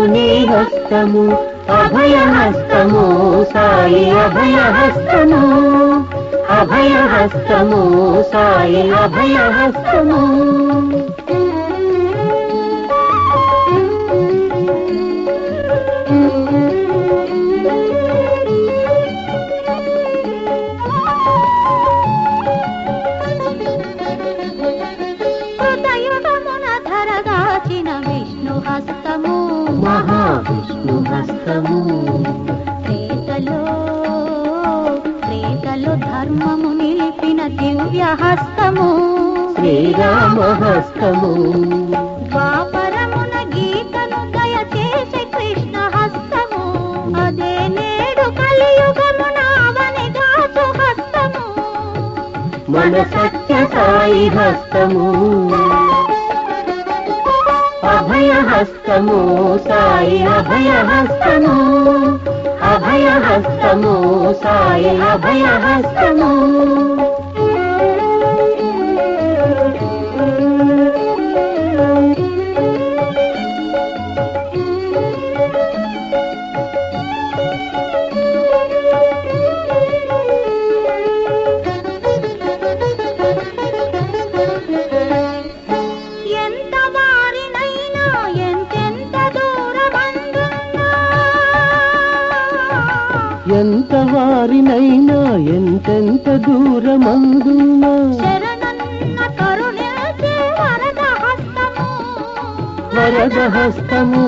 నీ హస్తము అభయహస్తము సాయి అభయహస్తము అభయహస్తము సాయి అభయహస్తము మహావిష్ణు హస్తము ప్రేతలో ధర్మము నిలిపిన దివ్య హస్తము శ్రీరామ హస్తము ద్వాపరమున గీతను దయచేసి కృష్ణ హస్తము అదే నేడు కలియుగమున అవనిగాచు హస్తము మన సత్య సాయి హస్తము అభయహస్తము సాయి అభయహస్తము అభయహస్తము సాయి అభయహస్తము ఎంత వారినైనా ఎంతెంత దూరమందున్నా శరణన్న కరుణించే వరద హస్తము వరద హస్తము